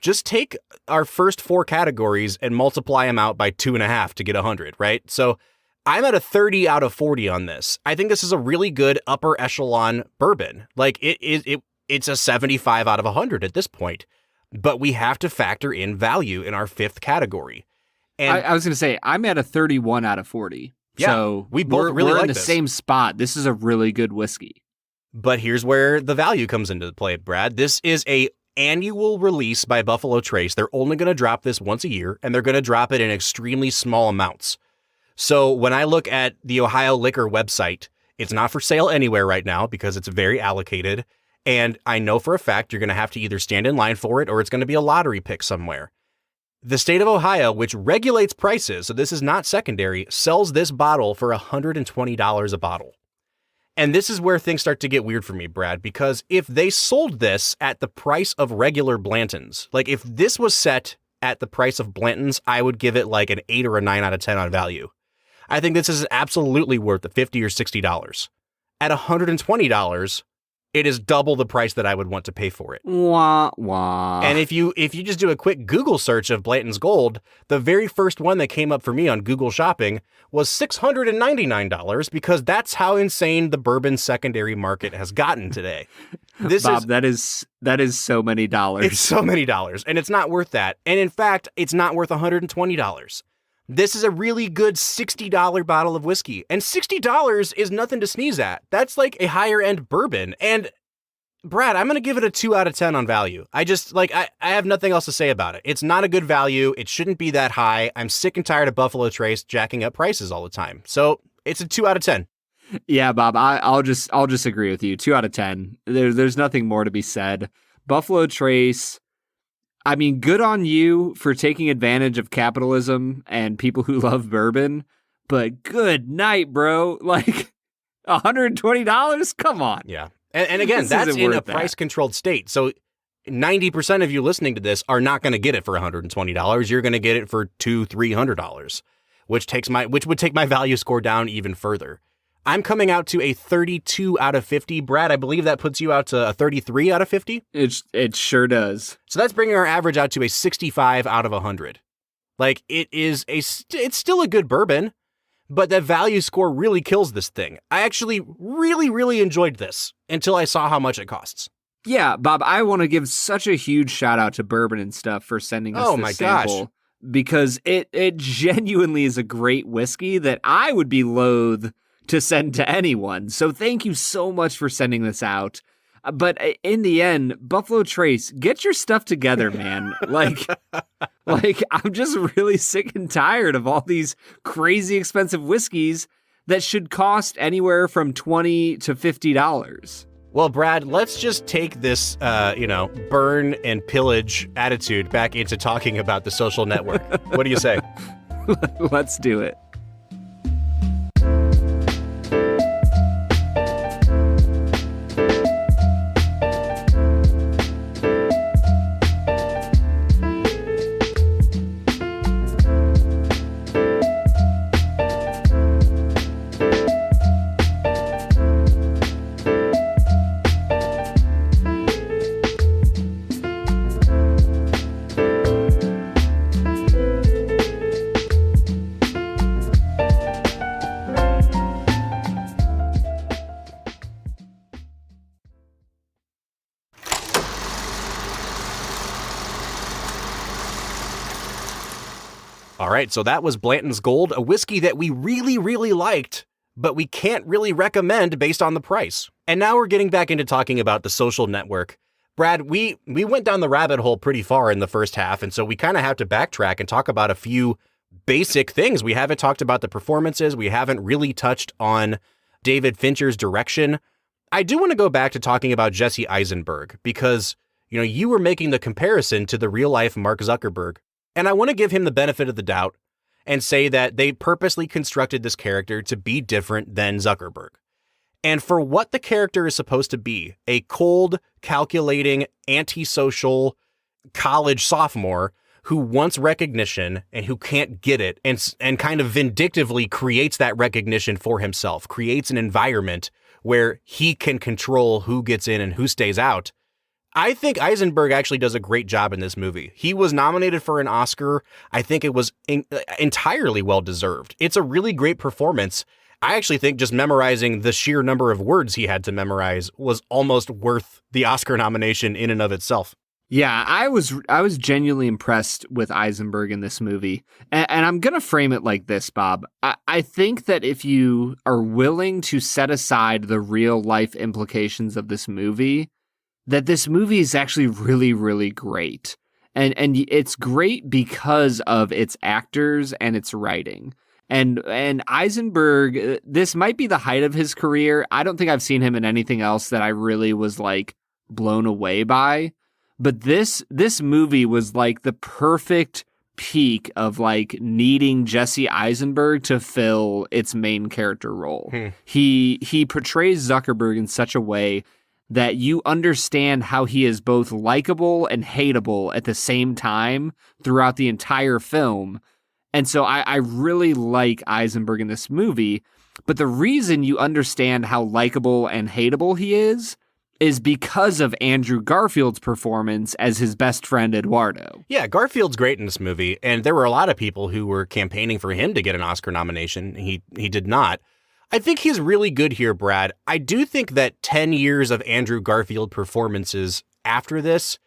just take our first 4 categories and multiply them out by 2.5 to get 100, right? So I'm at a 30 out of 40 on this. I think this is a really good upper echelon bourbon. Like it's a 75 out of 100 at this point, but we have to factor in value in our fifth category. And I was going to say, I'm at a 31 out of 40. Yeah, so we both really we're like in the this. same spot. This is a really good whiskey. But here's where the value comes into play, Brad. This is a annual release by Buffalo Trace. They're only going to drop this once a year, and they're going to drop it in extremely small amounts. So when I look at the Ohio Liquor website, it's not for sale anywhere right now because it's very allocated. And I know for a fact you're going to have to either stand in line for it or it's going to be a lottery pick somewhere. The state of Ohio, which regulates prices, so this is not secondary, sells this bottle for $120 a bottle. And this is where things start to get weird for me, Brad, because if they sold this at the price of regular Blantons, like if this was set at the price of Blantons, I would give it like an 8 or a 9 out of 10 on value. I think this is absolutely worth the $50 or $60. At $120, it is double the price that I would want to pay for it. Wah, wah. And if you just do a quick Google search of Blanton's Gold, the very first one that came up for me on Google Shopping was $699 because that's how insane the bourbon secondary market has gotten today. Bob, that is so many dollars. It's so many dollars, and it's not worth that. And in fact, it's not worth $120. This is a really good $60 bottle of whiskey, and $60 is nothing to sneeze at. That's like a higher end bourbon. And Brad, I'm going to give it a 2 out of 10 on value. I have nothing else to say about it. It's not a good value. It shouldn't be that high. I'm sick and tired of Buffalo Trace jacking up prices all the time. So it's a 2 out of 10. Yeah, Bob, I'll just agree with you. 2 out of 10. There's nothing more to be said. Buffalo Trace, I mean, good on you for taking advantage of capitalism and people who love bourbon, but good night, bro. Like $120? Come on. Yeah. And again, that's in a price-controlled state. So 90% of you listening to this are not going to get it for $120. You're going to get it for $200-$300, which would take my value score down even further. I'm coming out to a 32 out of 50. Brad, I believe that puts you out to a 33 out of 50. It sure does. So that's bringing our average out to a 65 out of 100. Like it's still a good bourbon, but that value score really kills this thing. I actually really, really enjoyed this until I saw how much it costs. Yeah, Bob, I want to give such a huge shout out to Bourbon and Stuff for sending us this sample. Gosh. Because it genuinely is a great whiskey that I would be loath to send to anyone. So thank you so much for sending this out. But in the end, Buffalo Trace, get your stuff together, man. like I'm just really sick and tired of all these crazy expensive whiskeys that should cost anywhere from $20 to $50. Well, Brad, let's just take this, burn and pillage attitude back into talking about The Social Network. What do you say? Let's do it. All right, so that was Blanton's Gold, a whiskey that we really, really liked, but we can't really recommend based on the price. And now we're getting back into talking about The Social Network. Brad, we went down the rabbit hole pretty far in the first half, and so we kind of have to backtrack and talk about a few basic things. We haven't talked about the performances. We haven't really touched on David Fincher's direction. I do want to go back to talking about Jesse Eisenberg because, you were making the comparison to the real-life Mark Zuckerberg. And I want to give him the benefit of the doubt and say that they purposely constructed this character to be different than Zuckerberg. And for what the character is supposed to be, a cold, calculating, antisocial college sophomore who wants recognition and who can't get it and kind of vindictively creates that recognition for himself, creates an environment where he can control who gets in and who stays out. I think Eisenberg actually does a great job in this movie. He was nominated for an Oscar. I think it was entirely well-deserved. It's a really great performance. I actually think just memorizing the sheer number of words he had to memorize was almost worth the Oscar nomination in and of itself. Yeah, I was genuinely impressed with Eisenberg in this movie. And I'm going to frame it like this, Bob. I think that if you are willing to set aside the real life implications of this movie, that this movie is actually really, really great. And it's great because of its actors and its writing. And Eisenberg, this might be the height of his career. I don't think I've seen him in anything else that I really was like blown away by. But this movie was like the perfect peak of like needing Jesse Eisenberg to fill its main character role. He portrays Zuckerberg in such a way that you understand how he is both likable and hateable at the same time throughout the entire film. And so I really like Eisenberg in this movie, but the reason you understand how likable and hateable he is because of Andrew Garfield's performance as his best friend Eduardo. Yeah, Garfield's great in this movie, and there were a lot of people who were campaigning for him to get an Oscar nomination. He did not. I think he's really good here, Brad. I do think that 10 years of Andrew Garfield performances after this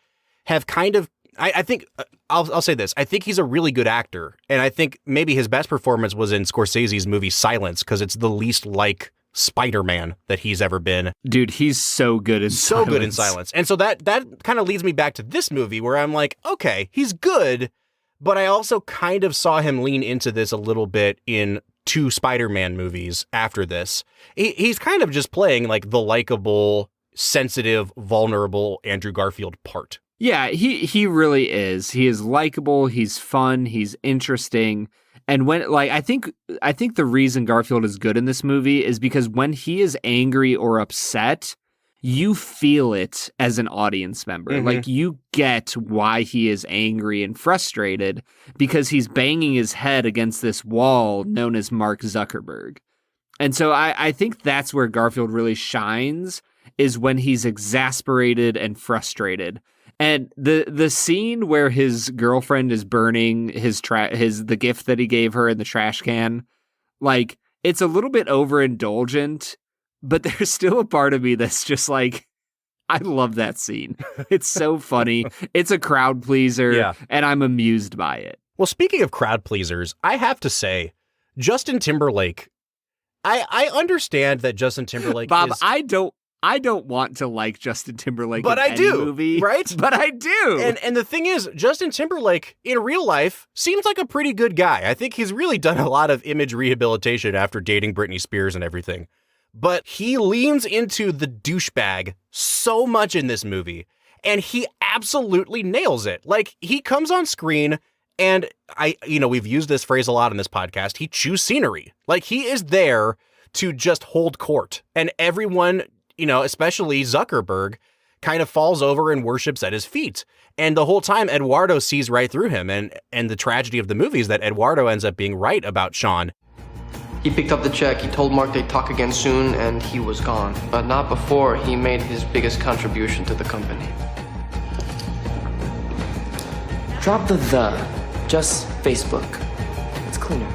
have kind of, I think, I'll say this. I think he's a really good actor. And I think maybe his best performance was in Scorsese's movie Silence, because it's the least like Spider-Man that he's ever been. Dude, he's so good in Silence. So good in Silence. And so that kind of leads me back to this movie where I'm like, okay, he's good, but I also kind of saw him lean into this a little bit in 2 Spider-Man movies after this. He's kind of just playing like the likable, sensitive, vulnerable Andrew Garfield part. Yeah, he really is. He is likable, he's fun, he's interesting. And when I think the reason Garfield is good in this movie is because when he is angry or upset, you feel it as an audience member. Mm-hmm. Like, you get why he is angry and frustrated because he's banging his head against this wall known as Mark Zuckerberg. And so I think that's where Garfield really shines, is when he's exasperated and frustrated. And the scene where his girlfriend is burning the gift that he gave her in the trash can, like, it's a little bit overindulgent, but there's still a part of me that's just like, I love that scene. It's so funny. It's a crowd pleaser, and I'm amused by it. Well, speaking of crowd pleasers, I have to say, Justin Timberlake, I understand that Justin Timberlake Bob, is... I don't want to like Justin Timberlake but in I any do, movie. right? But I do. And the thing is, Justin Timberlake in real life seems like a pretty good guy. I think he's really done a lot of image rehabilitation after dating Britney Spears and everything. But he leans into the douchebag so much in this movie, and he absolutely nails it. Like, he comes on screen, and we've used this phrase a lot in this podcast. He chews scenery. Like, he is there to just hold court, and everyone, especially Zuckerberg, kind of falls over and worships at his feet. And the whole time, Eduardo sees right through him. And the tragedy of the movie is that Eduardo ends up being right about Sean. He picked up the check, he told Mark they'd talk again soon, and he was gone. But not before he made his biggest contribution to the company. Drop the just Facebook. It's cleaner.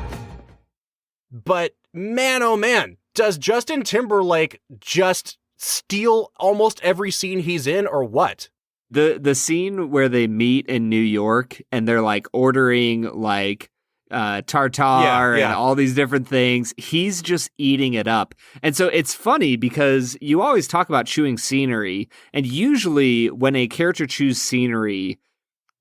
But man, oh man, does Justin Timberlake just steal almost every scene he's in, or what? The scene where they meet in New York and they're like ordering like tartar and all these different things, he's just eating it up. And so it's funny because you always talk about chewing scenery, and usually when a character chews scenery,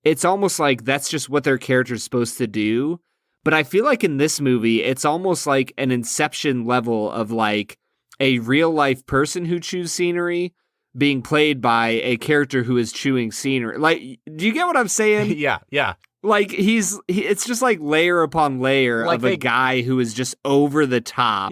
it's almost like that's just what their character's supposed to do. But I feel like in this movie, it's almost like an Inception level of like a real life person who chews scenery being played by a character who is chewing scenery. Like, do you get what I'm saying? Yeah. Like, it's just like layer upon layer like of a guy who is just over the top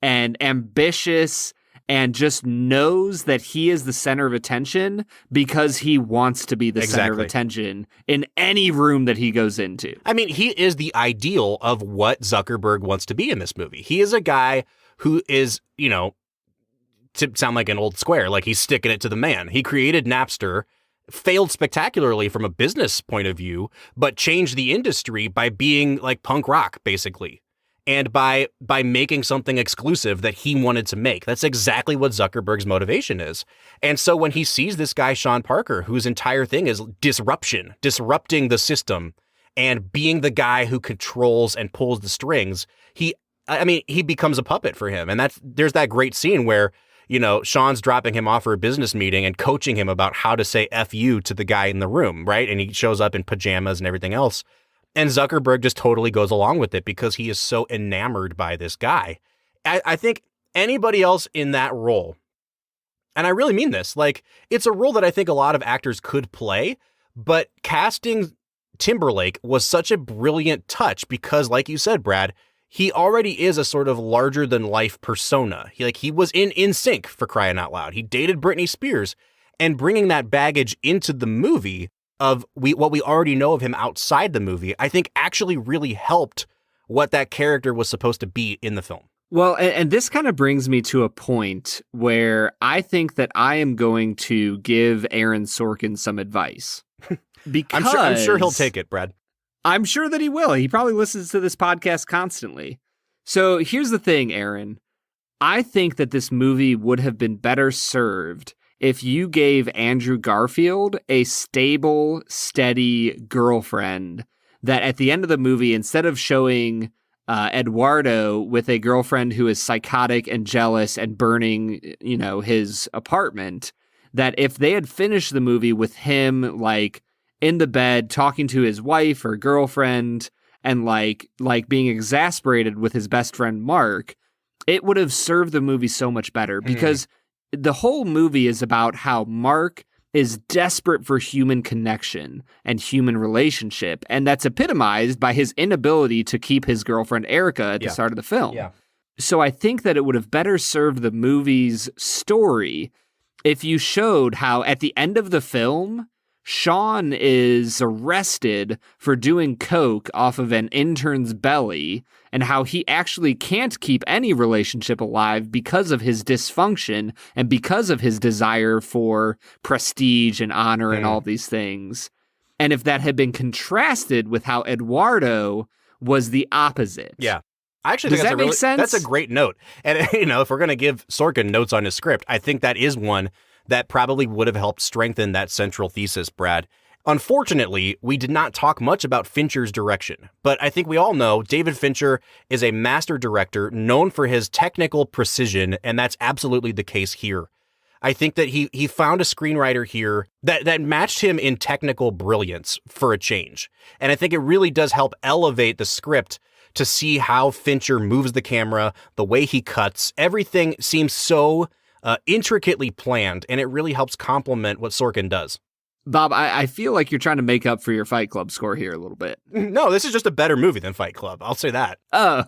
and ambitious and just knows that he is the center of attention because he wants to be the center of attention in any room that he goes into. I mean, he is the ideal of what Zuckerberg wants to be in this movie. He is a guy who is, to sound like an old square, like he's sticking it to the man. He created Napster, failed spectacularly from a business point of view, but changed the industry by being like punk rock, basically. And by making something exclusive that he wanted to make. That's exactly what Zuckerberg's motivation is. And so when he sees this guy, Sean Parker, whose entire thing is disrupting the system and being the guy who controls and pulls the strings, he becomes a puppet for him. And there's that great scene where, Sean's dropping him off for a business meeting and coaching him about how to say F you to the guy in the room, right? And he shows up in pajamas and everything else. And Zuckerberg just totally goes along with it because he is so enamored by this guy. I think anybody else in that role, and I really mean this, like, it's a role that I think a lot of actors could play, but casting Timberlake was such a brilliant touch because, like you said, Brad, he already is a sort of larger than life persona. He was in sync, for crying out loud. He dated Britney Spears, and bringing that baggage into the movie of what we already know of him outside the movie, I think actually really helped what that character was supposed to be in the film. Well, and this kind of brings me to a point where I think that I am going to give Aaron Sorkin some advice. Because I'm sure he'll take it, Brad. I'm sure that he will. He probably listens to this podcast constantly. So here's the thing, Aaron. I think that this movie would have been better served if you gave Andrew Garfield a stable, steady girlfriend that at the end of the movie, instead of showing Eduardo with a girlfriend who is psychotic and jealous and burning, his apartment, that if they had finished the movie with him, like, in the bed talking to his wife or girlfriend and like being exasperated with his best friend Mark, it would have served the movie so much better because the whole movie is about how Mark is desperate for human connection and human relationship. And that's epitomized by his inability to keep his girlfriend Erica at the start of the film. Yeah. So I think that it would have better served the movie's story if you showed how at the end of the film, Sean is arrested for doing coke off of an intern's belly and how he actually can't keep any relationship alive because of his dysfunction and because of his desire for prestige and honor and all these things. And if that had been contrasted with how Eduardo was the opposite. Yeah. I actually think make sense? That's a great note. And, if we're going to give Sorkin notes on his script, I think that is one that probably would have helped strengthen that central thesis, Brad. Unfortunately, we did not talk much about Fincher's direction, but I think we all know David Fincher is a master director known for his technical precision, and that's absolutely the case here. I think that he found a screenwriter here that matched him in technical brilliance for a change. And I think it really does help elevate the script to see how Fincher moves the camera, the way he cuts. Everything seems so intricately planned, and it really helps complement what Sorkin does. Bob, I feel like you're trying to make up for your Fight Club score here a little bit. No, this is just a better movie than Fight Club. I'll say that. Oh,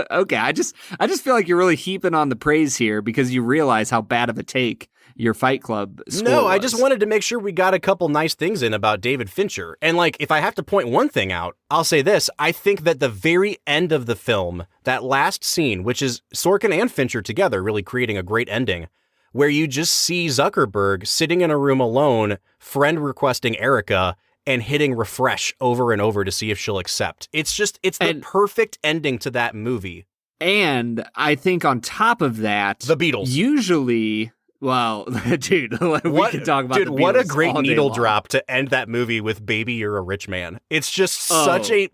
okay. I just feel like you're really heaping on the praise here because you realize how bad of a take your Fight Club score was. I just wanted to make sure we got a couple nice things in about David Fincher. And if I have to point one thing out, I'll say this. I think that the very end of the film, that last scene, which is Sorkin and Fincher together really creating a great ending, where you just see Zuckerberg sitting in a room alone, friend requesting Erica, and hitting refresh over and over to see if she'll accept. It's the perfect ending to that movie. And I think on top of that, the Beatles. Usually, well, dude, we could talk about the Beatles. What a great needle long. drop to end that movie with "Baby, You're a Rich Man." It's just such a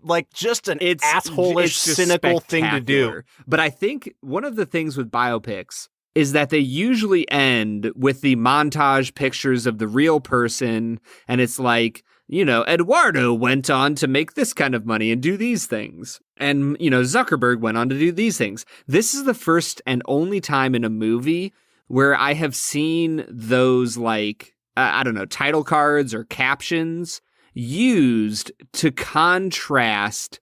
asshole-ish, cynical thing to do. But I think one of the things with biopics is that they usually end with the montage pictures of the real person, and it's like, Eduardo went on to make this kind of money and do these things. And, Zuckerberg went on to do these things. This is the first and only time in a movie where I have seen those, title cards or captions used to contrast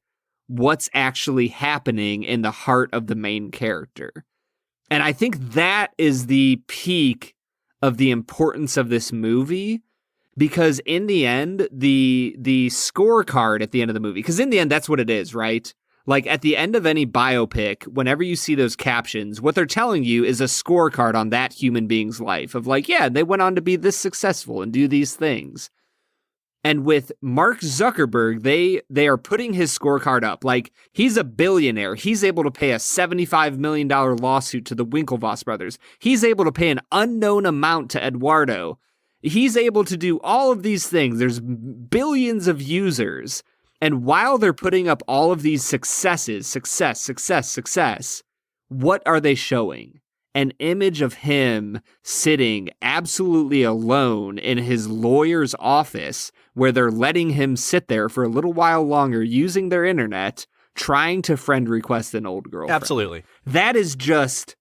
what's actually happening in the heart of the main character. And I think that is the peak of the importance of this movie, because in the end, the scorecard at the end of the movie, because in the end, that's what it is, right? Like at the end of any biopic, whenever you see those captions, what they're telling you is a scorecard on that human being's life of they went on to be this successful and do these things. And with Mark Zuckerberg, they are putting his scorecard up. He's a billionaire. He's able to pay a $75 million lawsuit to the Winklevoss brothers. He's able to pay an unknown amount to Eduardo. He's able to do all of these things. There's billions of users. And while they're putting up all of these success, what are they showing? An image of him sitting absolutely alone in his lawyer's office where they're letting him sit there for a little while longer using their internet, trying to friend request an old girlfriend. Absolutely. That is just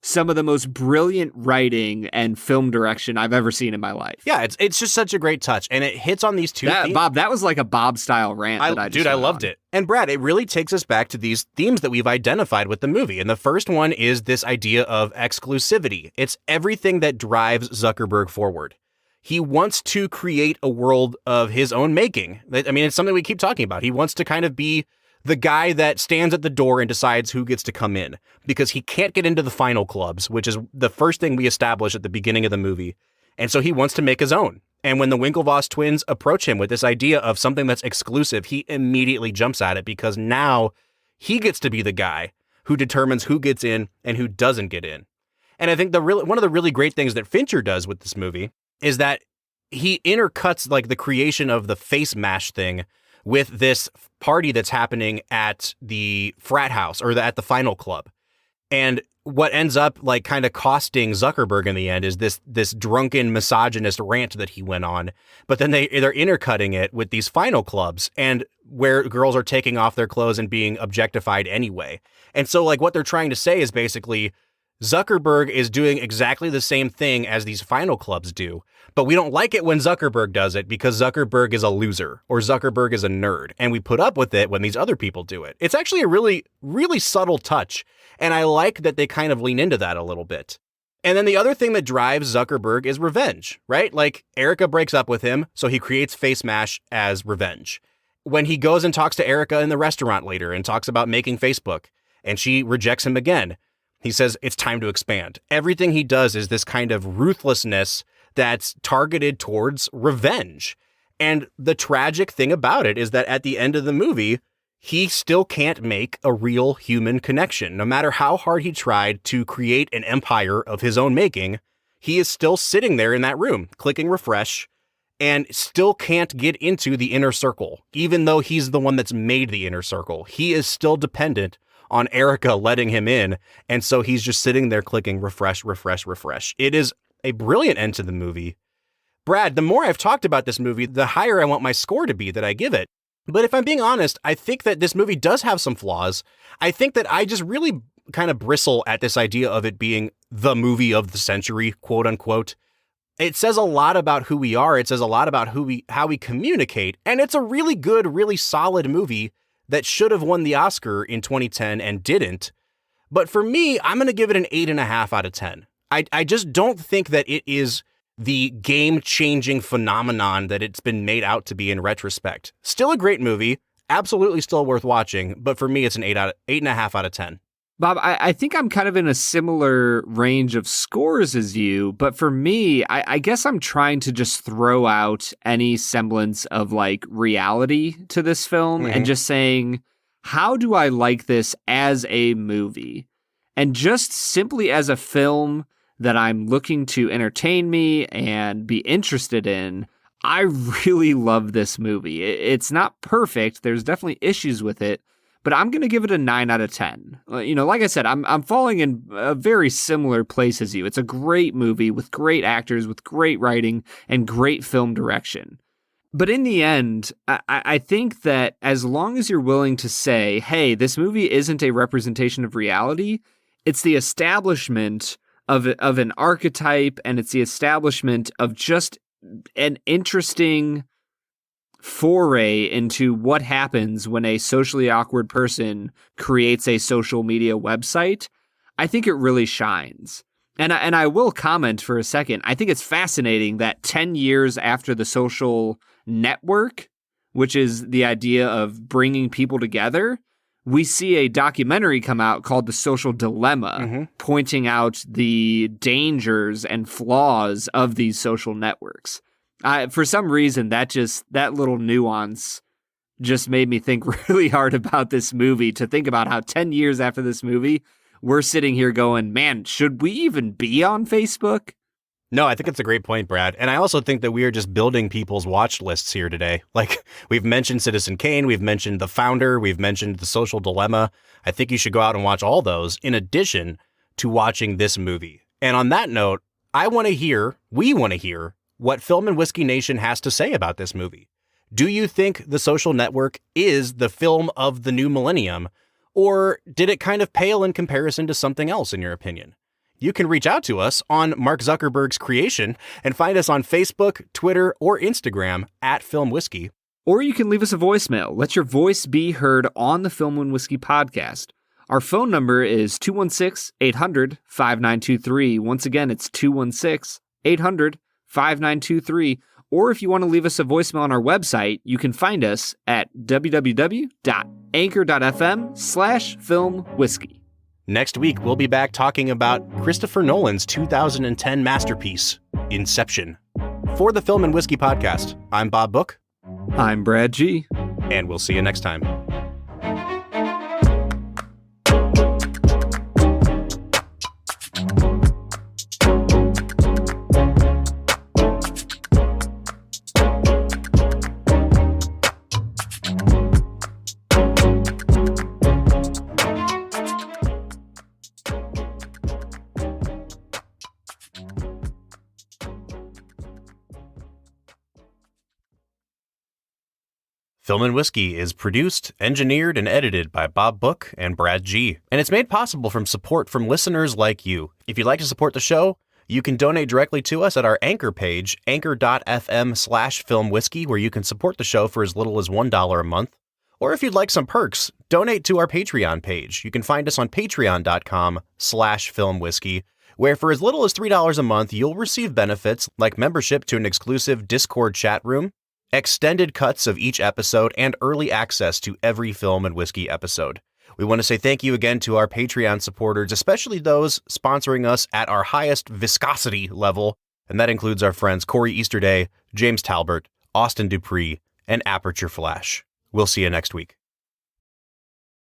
some of the most brilliant writing and film direction I've ever seen in my life. Yeah, it's just such a great touch, and it hits on these two themes. Bob, that was like a Bob-style rant that I just I went loved on. it. And Brad, it really takes us back to these themes that we've identified with the movie. And the first one is this idea of exclusivity. It's everything that drives Zuckerberg forward. He wants to create a world of his own making. I mean, it's something we keep talking about. He wants to kind of be the guy that stands at the door and decides who gets to come in, because he can't get into the final clubs, which is the first thing we establish at the beginning of the movie. And so he wants to make his own. And when the Winklevoss twins approach him with this idea of something that's exclusive, he immediately jumps at it, because now he gets to be the guy who determines who gets in and who doesn't get in. And I think one of the really great things that Fincher does with this movie is that he intercuts like the creation of the face mash thing with this party that's happening at the frat house or at the final club. And what ends up like kind of costing Zuckerberg in the end is this drunken misogynist rant that he went on. But then they're intercutting it with these final clubs and where girls are taking off their clothes and being objectified anyway. And so like what they're trying to say is basically Zuckerberg is doing exactly the same thing as these final clubs do, but we don't like it when Zuckerberg does it because Zuckerberg is a loser or Zuckerberg is a nerd, and we put up with it when these other people do it. It's actually a really, really subtle touch, and I like that they kind of lean into that a little bit. And then the other thing that drives Zuckerberg is revenge, right? Like Erica breaks up with him, so he creates Face Mash as revenge. When he goes and talks to Erica in the restaurant later and talks about making Facebook, and she rejects him again, he says, it's time to expand. Everything he does is this kind of ruthlessness that's targeted towards revenge. And the tragic thing about it is that at the end of the movie, he still can't make a real human connection. No matter how hard he tried to create an empire of his own making, he is still sitting there in that room, clicking refresh, and still can't get into the inner circle. Even though he's the one that's made the inner circle, he is still dependent on Erica letting him in. And so he's just sitting there clicking refresh, refresh, refresh. It is a brilliant end to the movie. Brad, the more I've talked about this movie, the higher I want my score to be that I give it. But if I'm being honest, I think that this movie does have some flaws. I think that I just really kind of bristle at this idea of it being the movie of the century, quote unquote. It says a lot about who we are. It says a lot about how we communicate. And it's a really good, really solid movie that should have won the Oscar in 2010 and didn't. But for me, I'm going to give it an 8.5 out of 10. I just don't think that it is the game-changing phenomenon that it's been made out to be in retrospect. Still a great movie, absolutely still worth watching, but for me, it's an 8.5 out of 10. Bob, I think I'm kind of in a similar range of scores as you, but for me, I guess I'm trying to just throw out any semblance of like reality to this film and just saying, how do I like this as a movie? And just simply as a film that I'm looking to entertain me and be interested in, I really love this movie. It's not perfect. There's definitely issues with it. But I'm going to give it a 9 out of 10. You know, like I said, I'm falling in a very similar place as you. It's a great movie with great actors, with great writing, and great film direction. But in the end, I think that as long as you're willing to say, hey, this movie isn't a representation of reality, it's the establishment of an archetype, and it's the establishment of just an interesting foray into what happens when a socially awkward person creates a social media website, I think it really shines. And I will comment for a second. I think it's fascinating that 10 years after the social network, which is the idea of bringing people together, we see a documentary come out called The Social Dilemma, pointing out the dangers and flaws of these social networks. For some reason, that little nuance just made me think really hard about this movie, to think about how 10 years after this movie, we're sitting here going, man, should we even be on Facebook? No, I think it's a great point, Brad. And I also think that we are just building people's watch lists here today. Like, we've mentioned Citizen Kane, we've mentioned The Founder, we've mentioned The Social Dilemma. I think you should go out and watch all those in addition to watching this movie. And on that note, we want to hear what Film and Whiskey Nation has to say about this movie. Do you think The Social Network is the film of the new millennium, or did it kind of pale in comparison to something else, in your opinion? You can reach out to us on Mark Zuckerberg's creation and find us on Facebook, Twitter, or Instagram at Film Whiskey. Or you can leave us a voicemail. Let your voice be heard on the Film and Whiskey podcast. Our phone number is 216-800-5923. Once again, it's 216-800-5923. Or if you want to leave us a voicemail on our website, you can find us at www.anchor.fm/filmwhiskey. Next week, we'll be back talking about Christopher Nolan's 2010 masterpiece, Inception. For the Film and Whiskey podcast, I'm Bob Book. I'm Brad G. And we'll see you next time. Film and Whiskey is produced, engineered, and edited by Bob Book and Brad G. And it's made possible from support from listeners like you. If you'd like to support the show, you can donate directly to us at our Anchor page, anchor.fm/filmwhiskey, where you can support the show for as little as $1 a month. Or if you'd like some perks, donate to our Patreon page. You can find us on patreon.com/filmwhiskey, where for as little as $3 a month, you'll receive benefits like membership to an exclusive Discord chat room, extended cuts of each episode, and early access to every Film and Whiskey episode. We want to say thank you again to our Patreon supporters, especially those sponsoring us at our highest viscosity level, and that includes our friends Corey Easterday, James Talbert, Austin Dupree, and Aperture Flash. We'll see you next week.